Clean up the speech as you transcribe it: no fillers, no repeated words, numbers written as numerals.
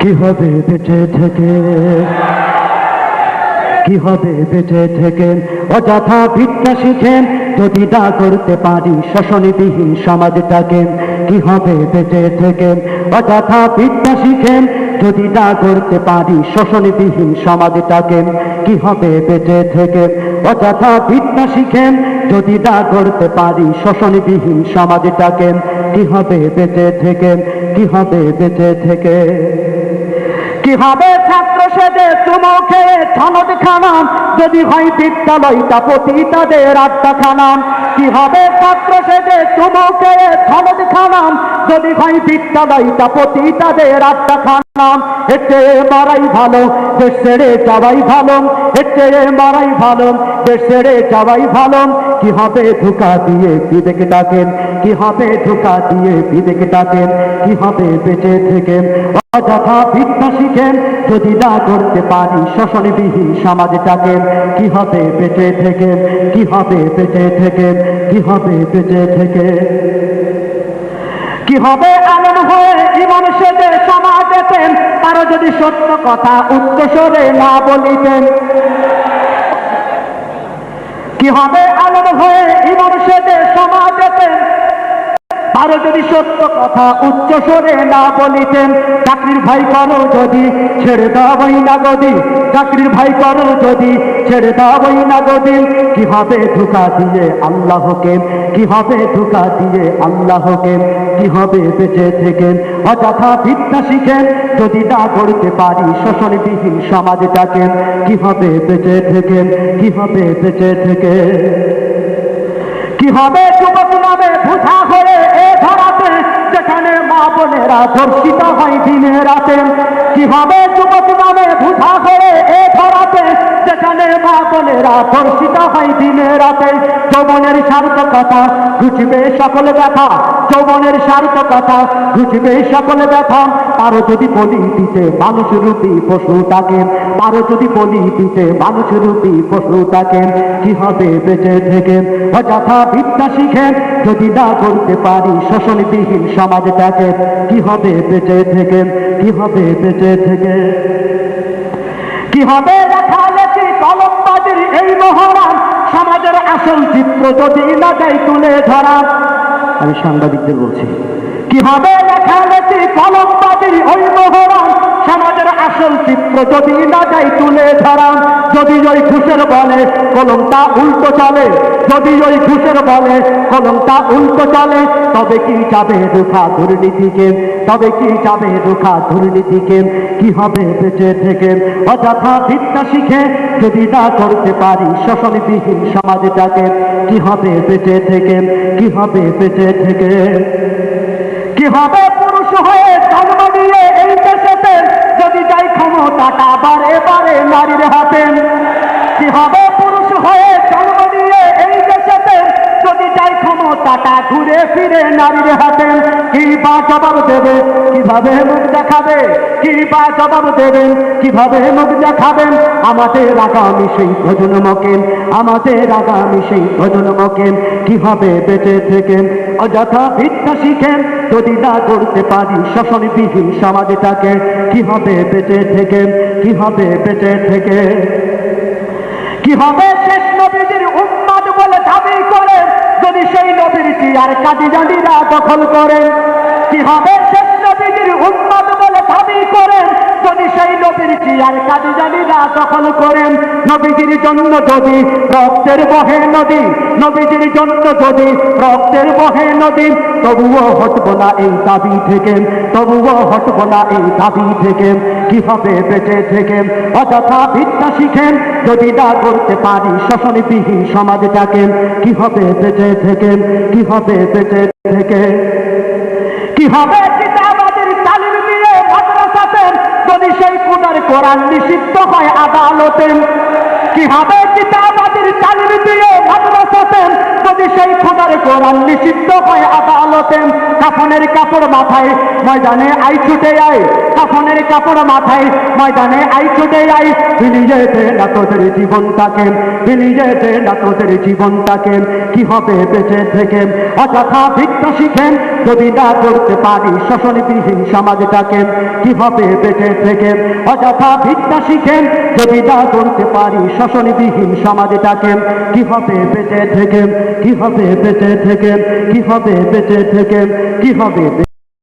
কি হবে বেঁচে থেকে, কি হবে বেঁচে থেকে অযথা ভিক্ষা শিখেন যদি না করতে পারি শোষণবিহীন সমাজটাকে। কি হবে বেঁচে থেকে অযথা ভিক্ষা শিখেন যদি না করতে পারি শোষণবিহীন সমাজটাকে। কি হবে বেঁচে থেকে অযথা ভিক্ষা শিখেন যদি না করতে পারি শোষণবিহীন সমাজটাকে। কি হবে বেঁচে থেকে, কি হবে বেঁচে থেকে। কি হবে ছাত্র সেজে চুমো খেয়ে ছনদ খানাম যদি হয় বিদ্যালয়টা পতিতাদের আড্ডাখানা। কি হবে ছাত্র সেজে চুমো খেয়ে ছনদ খানাম যদি হয় বিদ্যালয়টা পতিতাদের আড্ডাখানা। এর চেয়ে মারাই ভালো দেশ ছেড়ে যাওয়াই ভালো, এর চেয়ে মারাই ভালো দেশ ছেড়ে যাওয়াই ভালো। কি হবে ধোঁকা দিয়ে বিবেক ডাকেন, কি হবে ধোঁকা দিয়ে বিবেক ডাকেন। কি হবে বেঁচে থেকে অযথা ভিক্ষা শিখেন যদি না করতে পারি শোষণবিহীন সমাজটাকে। কি হবে বেঁচে থেকে, কি হবে বেঁচে থেকে, কি হবে বেঁচে থেকে। কি হবে আলেম হয়ে ইমাম সেজে সমাজেতেন তারা যদি সত্য কথা উচ্চস্বরে না বলিতেন। কি হবে আলেম হয়ে ইমাম সেজে সমাজেতেন তারা যদি সত্য কথা উচ্চস্বরে না বলিতেন। চাকরির ভাই করো যদি ছেড়ে দাওই না গদি, চাকরির ভাই করো যদি ছেড়ে দাওই না গদি। কি হবে ধোঁকা দিয়ে আল্লাহকে, কি হবে ধোঁকা দিয়ে আল্লাহকে। কি হবে বেঁচে থেকে অযথা ভিক্ষা শিখেন যদি না করতে পারি শোষণবিহীন সমাজটাকে। কি হবে বেঁচে থেকে, কি হবে বেঁচে থেকে। কি হবে যুবক নামে বুঝা হয়ে এ ধরাতে যেখানে মা বোনেরা ধর্ষিত হয় দিনে রাতে। কি হবে যুবক নামে বুঝা হয়ে এ ধরাতে যেখানে মা বোনেরা ধর্ষিত হয় দিনে রাতে। যৌবনের সার্থকতা ঘুচবে সকল ব্যথা, যৌবনের সার্থকতা ঘুচবে সকল ব্যথা। পারো যদি বলি দিতে মানুষ রূপী পশুটাকে, পারো যদি বলি দিতে মানুষ রূপী পশুটাকে। কি হবে বেঁচে থেকে অযথা ভিক্ষা শিখেন যদি না করতে পারি শোষণবিহীন সমাজটাকে। কি হবে বেঁচে থেকে, কি হবে বেঁচে থেকে। কি হবে লেখালেখি কলমবাজির এই মহড়া সমাজের আসল চিত্র যদি না যায় তুলে ধরা। আমি সাংবাদিকদের বলছি, কি হবে লেখালেখি কলমবাজির ওই মহড়া সমাজের আসল চিত্র যদি না যায় তুলে ধরা। যদি ওই ঘুষের বলে কলমটা উল্টো চলে, যদি ওই ঘুষের বলে কলমটা উল্টো চলে তবে কি যাবে রুখা দুর্নীতিকে, তবে কি যাবে রুখা দুর্নীতিকে। কি হবে বেঁচে থেকে অযথা ভিক্ষা শিখে যদি না করতে পারি শোষণবিহীন সমাজটাকে। কি হবে বেঁচে থেকে, কি হবে বেঁচে থেকে। কি হবে পুরুষ হয়ে জন্ম নিয়ে এই দেশেতে যদি যাই ক্ষমতাটা বারে বারে নারীর হাতে। কি হবে পুরুষ হয়ে জন্ম নিয়ে এই দেশেতে যদি যাই ক্ষমতাটা ঘুরে ফিরে নারীর হাতে। কি বা জবাব দেবে, কিভাবে মুখ দেখাবে, কি বা জবাব দেবেন, কিভাবে মুখ দেখাবেন আমাদের আগামী সেই প্রজন্মকে, আমাদের আগামী সেই প্রজন্মকে। কি হবে বেঁচে থেকে অযথা ভিক্ষা শিখেন যদি না করতে পারি শোষণবিহীন সমাজটাকে। কি হবে বেঁচে থেকে, কি হবে বেঁচে থেকে। কি হবে শেষ নবীজির উম্মত বলে দাবি করে যদি সেই নবীর চেয়ার কাদিয়ানীরা দখল করে। কি হবে শেষ নবীজির উম্মত বলে দাবি করেন যদি সেই নবীর চেয়ার কাদিয়ানীরা দখল করেন। নবীজির জন্য যদি রক্তের বহে নদী, নবীজির জন্য যদি রক্তের বহে নদী তবুও হটব না এই দাবি থেকে, তবুও হটব না এই দাবি থেকে। কি হবে বেঁচে থেকে অযথা ভিক্ষা শিখেন যদি না করতে পারি শোষণবিহীন সমাজটাকে। কি হবে বেঁচে থেকে, কি হবে বেঁচে থেকে। কি হবে কিতাবাদের তালিম দিয়ে মাদ্রাসাতে যদি সেই কোরআন কোরআন নিষিদ্ধ হয় আদালতে। কি হবে কিতাবাদের তালিম দিয়ে মাদ্রাসাতে যদি সেই খোদার কোরআন নিষিদ্ধ হয় আদালতে। কাফনের কাপড় মাথায় ময়দানে আই ছুটে আয়, কাফনের কাপড় মাথায় ময়দানে আই ছুটে আই বিলিয়ে দে না তোদের জীবনটাকে বিলিয়ে দে না তোদের জীবনটাকে কি হবে বেঁচে থেকে অযথা ভিক্ষা শিখেন যদি না করতে পারি শোষণবিহীন সমাজটাকে কি হবে বেঁচে থেকে অযথা ভিক্ষা শিখেন যদি না করতে পারি শোষণবিহীন সমাজটাকে কি হবে বেঁচে থেকে কি হবে বেঁচে থেকে কি হবে বেঁচে থেকে কি হবে